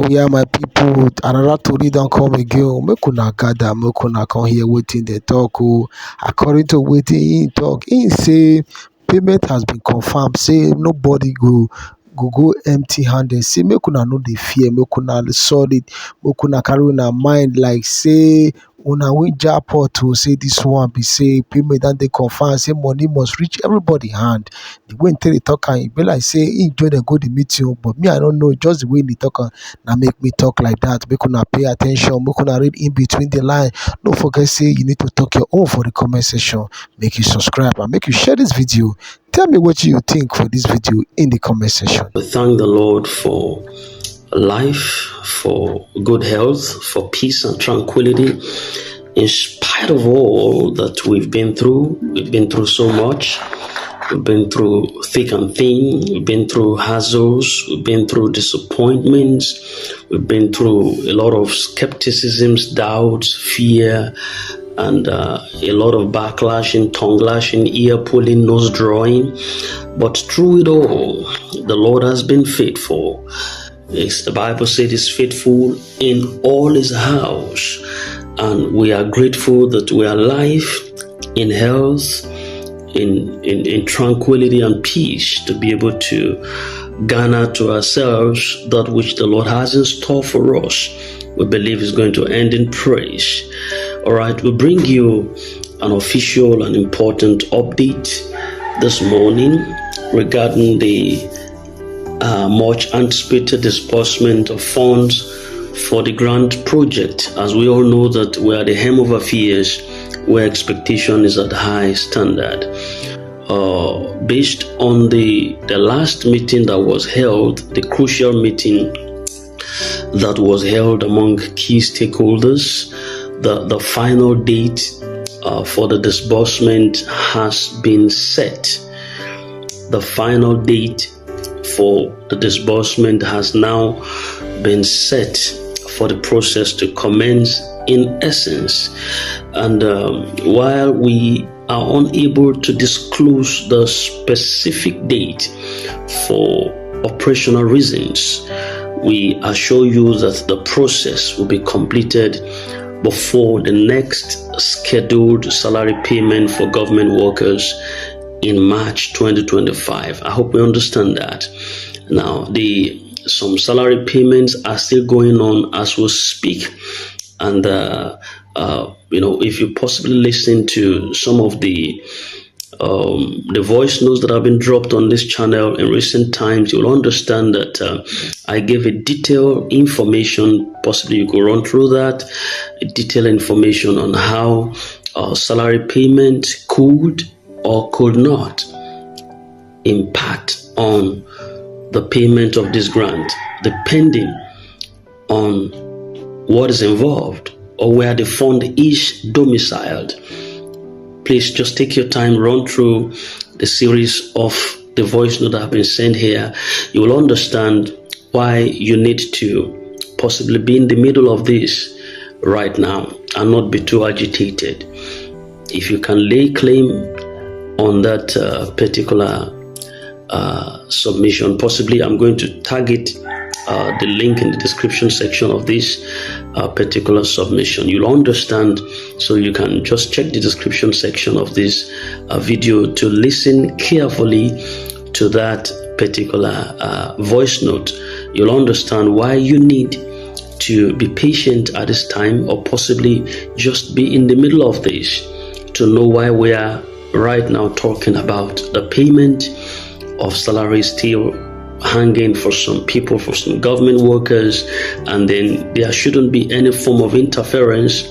Yeah, my people, another tori don't come again. Make una gather, make una come here waiting the talk. Oh, according to waiting he talk, he say payment has been confirmed. Say nobody go empty handed. Say make una no dey fear, make una solid, make una carry una mind like say una win jackpot to say this one be say payment and they confirm say money must reach everybody hand. The way they talk and be like say he join dem go the meeting, but me I don't know, just the way they talk now make me talk like that. Make una pay attention, make una read in between the line. Don't forget say you need to talk your own for the comment section. Make you subscribe and make you share this video. Tell me what you think for this video in the comment section. We thank the Lord for life, for good health, for peace and tranquility. In spite of all that we've been through so much. We've been through thick and thin. We've been through hassles. We've been through disappointments. We've been through a lot of skepticisms, doubts, fear, and a lot of backlashing, tongue lashing, ear pulling, nose drawing. But through it all, the Lord has been faithful. Yes, the Bible said He's faithful in all His house. And we are grateful that we are alive, in health, in tranquility and peace, to be able to garner to ourselves that which the Lord has in store for us. We believe is going to end in praise. All right, we bring you an official and important update this morning regarding the much anticipated disbursement of funds for the grant project. As we all know that we are the hem of affairs where expectation is at high standard. Based on the last meeting that was held, the crucial meeting that was held among key stakeholders, the final date for the disbursement has been set. The final date for the disbursement has now been set for the process to commence in essence. And while we are unable to disclose the specific date for operational reasons, we assure you that the process will be completed before the next scheduled salary payment for government workers in March 2025. I hope we understand that. Now, some salary payments are still going on as we speak, and if you possibly listen to some of the voice notes that have been dropped on this channel in recent times, you'll understand that I gave a detailed information. Possibly you could run through that, a detailed information on how salary payment could or could not impact on the payment of this grant, depending on what is involved or where the fund is domiciled. Please just take your time, run through the series of the voice note that have been sent here. You will understand why you need to possibly be in the middle of this right now and not be too agitated. If you can lay claim on that particular submission, possibly I'm going to target the link in the description section of this particular submission. You'll understand, so you can just check the description section of this video to listen carefully to that particular voice note. You'll understand why you need to be patient at this time, or possibly just be in the middle of this to know why we are right now talking about the payment of salaries still hanging for some people, for some government workers, and then there shouldn't be any form of interference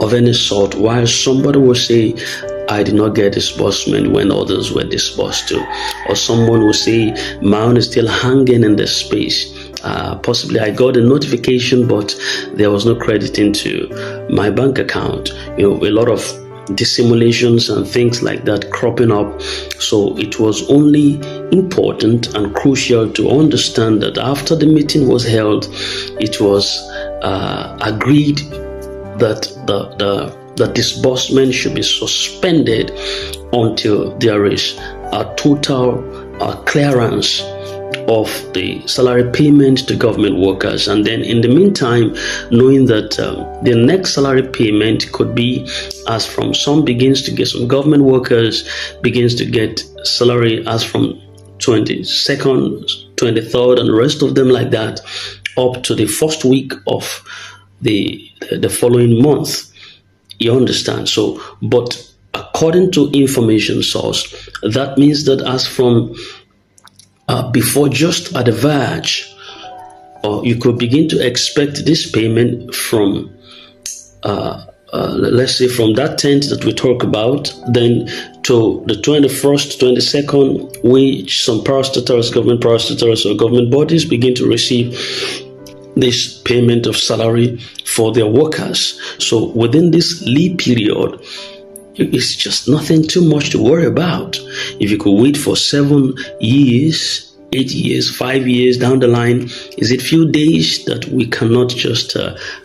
of any sort. While somebody will say, I did not get disbursement when others were disbursed to, or someone will say, my own is still hanging in the space. Possibly I got a notification, but there was no credit into my bank account. A lot of dissimulations and things like that cropping up. So it was only important and crucial to understand that after the meeting was held, it was agreed that the disbursement should be suspended until there is a total clearance of the salary payment to government workers, and then in the meantime knowing that the next salary payment could be as from some government workers begins to get salary as from 22nd, 23rd, and the rest of them like that up to the first week of the following month. You understand? So, but according to information source, that means that as from before just at the verge, or you could begin to expect this payment from let's say from that 10th that we talk about, then to the 21st, 22nd, which some parastatals, government parastatals or government bodies begin to receive this payment of salary for their workers. So within this leave period, it's just nothing too much to worry about. If you could wait for 7 years, 8 years, 5 years down the line, is it few days that we cannot just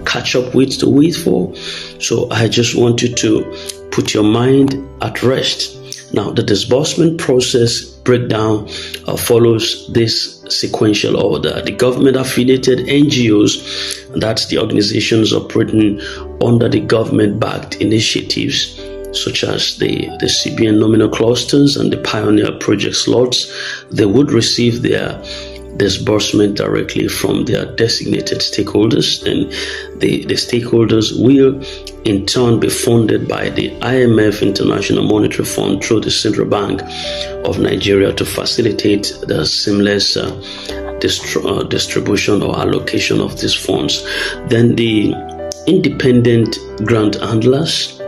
catch up with to wait for? So I just want you to put your mind at rest. Now, the disbursement process breakdown follows this sequential order. The government-affiliated NGOs, that's the organizations operating under the government-backed initiatives, such as the CBN nominal clusters and the pioneer project slots, they would receive their disbursement directly from their designated stakeholders, and the stakeholders will in turn be funded by the IMF International Monetary Fund through the Central Bank of Nigeria to facilitate the seamless distribution or allocation of these funds. Then the independent grant handlers,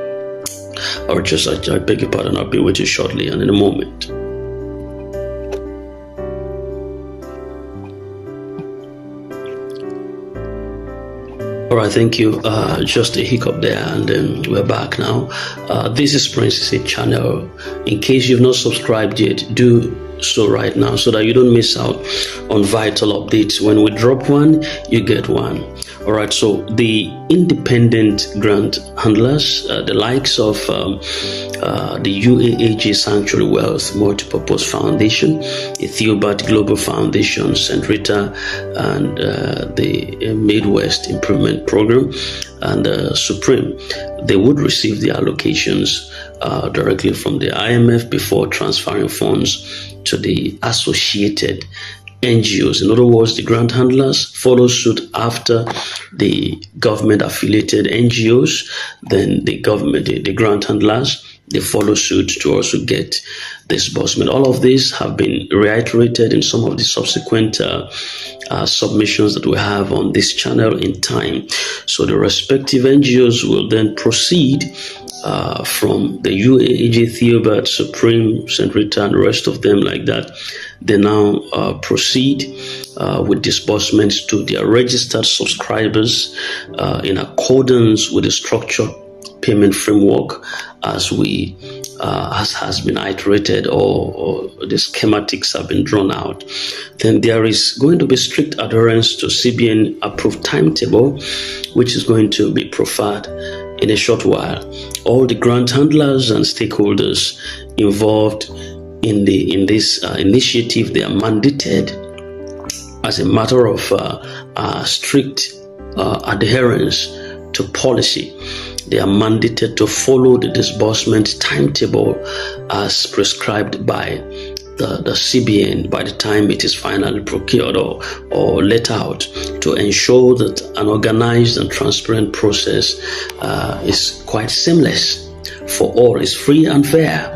or just, I beg your pardon, I'll be with you shortly and in a moment. All right, thank you. Just a hiccup there, and then we're back now. This is Princess channel. In case you've not subscribed yet, do so right now so that you don't miss out on vital updates. When we drop one, you get one. All right, so the independent grant handlers, the likes of the UAAG Sanctuary Wealth Multipurpose Foundation, the Theobarth Global Foundation, St. Rita, and the Midwest Improvement Program, and Supreme, they would receive the allocations directly from the IMF before transferring funds to the associated NGOs. In other words, the grant handlers follow suit after the government-affiliated NGOs. Then the grant handlers, they follow suit to also get disbursement. All of these have been reiterated in some of the subsequent submissions that we have on this channel in time. So the respective NGOs will then proceed from the UAAG, Theobarth, Supreme, St. Rita, and the rest of them like that. They now proceed with disbursements to their registered subscribers in accordance with the structure payment framework as has been iterated, or the schematics have been drawn out. Then there is going to be strict adherence to CBN approved timetable, which is going to be proffered in a short while. All the grant handlers and stakeholders involved in this initiative, they are mandated as a matter of strict adherence to policy. They are mandated to follow the disbursement timetable as prescribed by the CBN by the time it is finally procured or let out, to ensure that an organized and transparent process is quite seamless for all, is free and fair,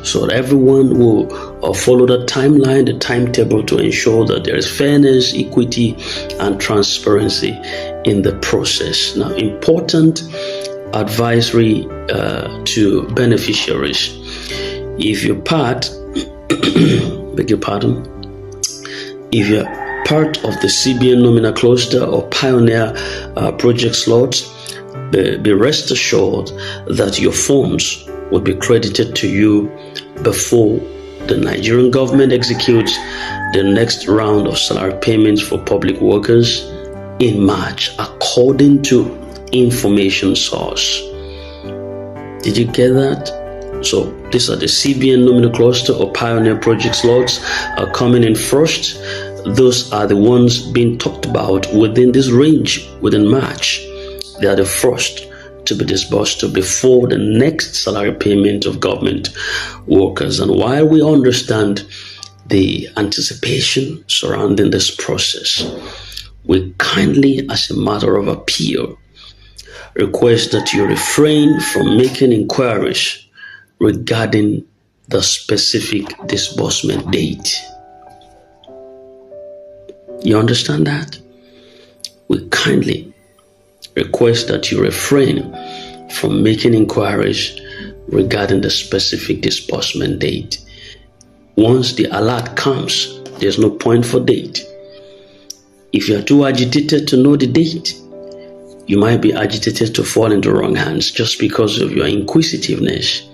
so that everyone will follow the timeline, the timetable, to ensure that there is fairness, equity, and transparency in the process. Now, important advisory to beneficiaries. If you're part if you're part of the CBN nominal cluster or pioneer project slots, be rest assured that your funds will be credited to you before the Nigerian government executes the next round of salary payments for public workers in March, according to information source. Did you get that? So these are the CBN nominal cluster or pioneer project slots are coming in first. those are the ones being talked about within this range, within March. They are the first to be disbursed before the next salary payment of government workers. And while we understand the anticipation surrounding this process, we kindly, as a matter of appeal, request that you refrain from making inquiries regarding the specific disbursement date. You understand that? We kindly request that you refrain from making inquiries regarding the specific disbursement date. Once the alert comes, there's no point for date. If you are too agitated to know the date, you might be agitated to fall into wrong hands just because of your inquisitiveness.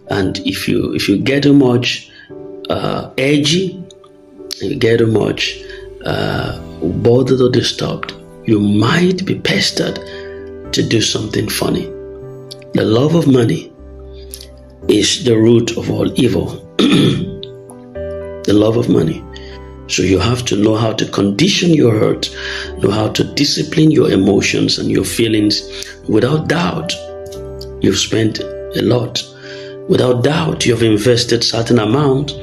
And if you get too much edgy, you get too much bothered or disturbed, you might be pestered to do something funny. The love of money is the root of all evil. The love of money. So you have to know how to condition your heart, know how to discipline your emotions and your feelings. Without doubt, you've spent a lot. Without doubt, you have invested certain amount.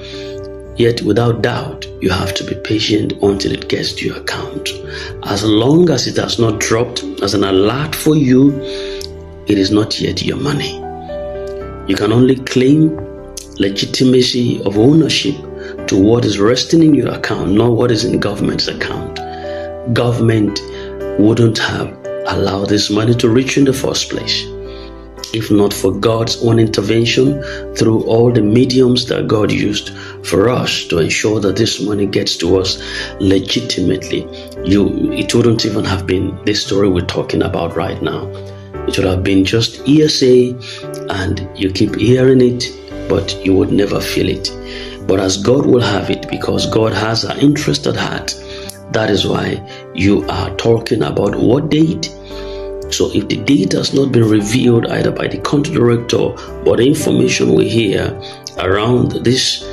Yet without doubt, you have to be patient until it gets to your account. As long as it has not dropped as an alert for you, it is not yet your money. You can only claim legitimacy of ownership to what is resting in your account, not what is in government's account. Government wouldn't have allowed this money to reach you in the first place if not for God's own intervention through all the mediums that God used for us to ensure that this money gets to us legitimately. It wouldn't even have been this story we're talking about right now. It would have been just hearsay, and you keep hearing it, but you would never feel it. But as God will have it, because God has our interest at heart, that is why you are talking about what date. So if the date has not been revealed either by the country director, but the information we hear around these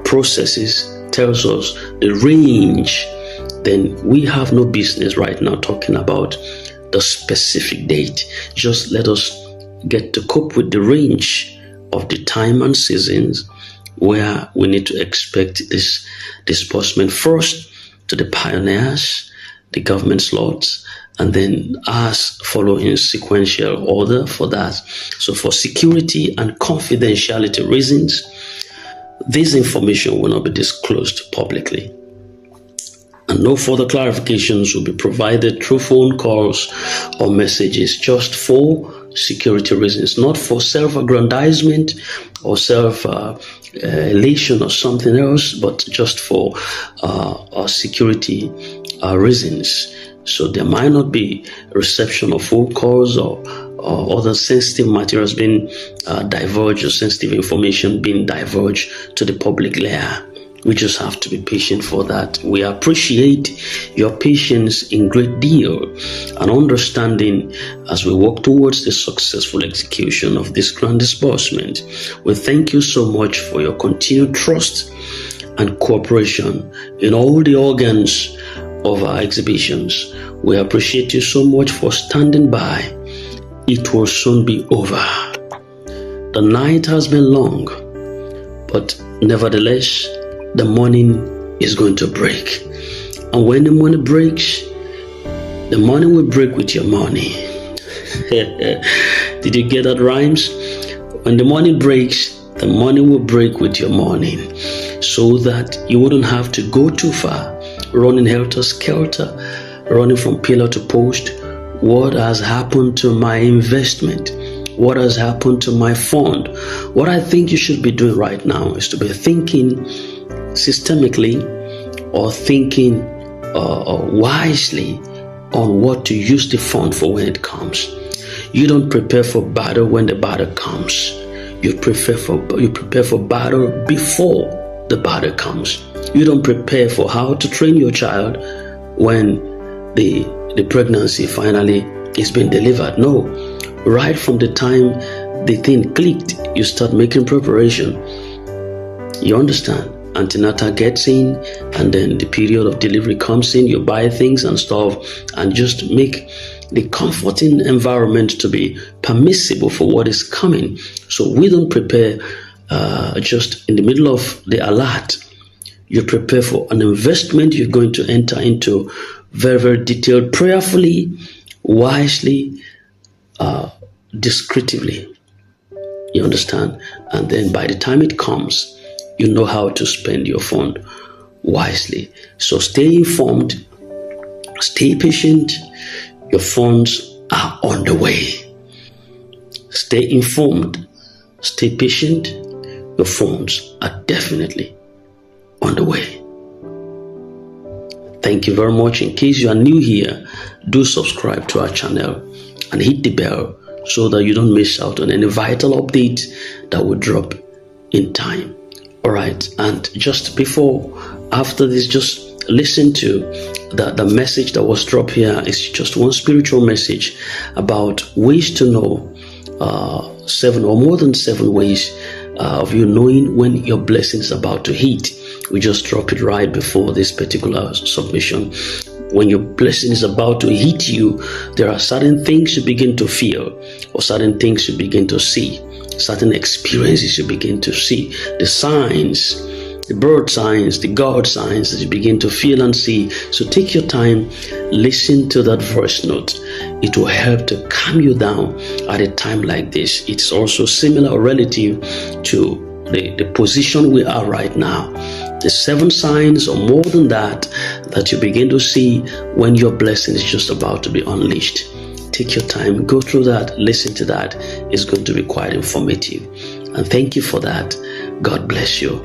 processes tells us the range, then we have no business right now talking about the specific date. Just let us get to cope with the range of the time and seasons where we need to expect this disbursement first to the pioneers, the government slots, and then us follow in sequential order for that. So for security and confidentiality reasons, this information will not be disclosed publicly. And no further clarifications will be provided through phone calls or messages, just for security reasons, not for self-aggrandizement or self-elation or something else, but just for security reasons. So there might not be reception of phone calls or other sensitive materials being divulged, or sensitive information being divulged to the public layer. We just have to be patient for that. We appreciate your patience in great deal and understanding as we work towards the successful execution of this grand disbursement. We thank you so much for your continued trust and cooperation in all the organs of our exhibitions. We appreciate you so much for standing by. It will soon be over. The night has been long, but nevertheless, the morning is going to break. And when the morning breaks, the morning will break with your money. Did you get that rhymes? When the morning breaks, the morning will break with your morning, so that you wouldn't have to go too far, running helter-skelter, running from pillar to post. What has happened to my investment? What has happened to my fund? What I think you should be doing right now is to be thinking systemically, or thinking wisely on what to use the fund for when it comes. You don't prepare for battle when the battle comes. You prepare for battle before the battle comes. You don't prepare for how to train your child when the pregnancy finally is being delivered. No, right from the time the thing clicked, you start making preparation. You understand? antenatal gets in, and then the period of delivery comes in, you buy things and stuff, and just make the comforting environment to be permissible for what is coming. So we don't prepare just in the middle of the alert. You prepare for an investment you're going to enter into very, very detailed, prayerfully, wisely, discreetly. You understand? And then by the time it comes, you know how to spend your fund wisely. So stay informed, stay patient. Your funds are on the way. Stay informed, stay patient. Your funds are definitely on the way. Thank you very much. In case you are new here, do subscribe to our channel and hit the bell so that you don't miss out on any vital updates that will drop in time. All right. And just after this, just listen to the message that was dropped here. It's just one spiritual message about ways to know 7 or more than 7 ways of you knowing when your blessing is about to hit. We just drop it right before this particular submission. When your blessing is about to hit you, there are certain things you begin to feel, or certain things you begin to see, certain experiences you begin to see, the signs, the bird signs, the God signs that you begin to feel and see. So take your time, listen to that voice note. It will help to calm you down at a time like this. It's also similar or relative to the position we are right now. The 7 signs or more than that you begin to see when your blessing is just about to be unleashed. Take your time, go through that, listen to that. It's going to be quite informative. And thank you for that. God bless you.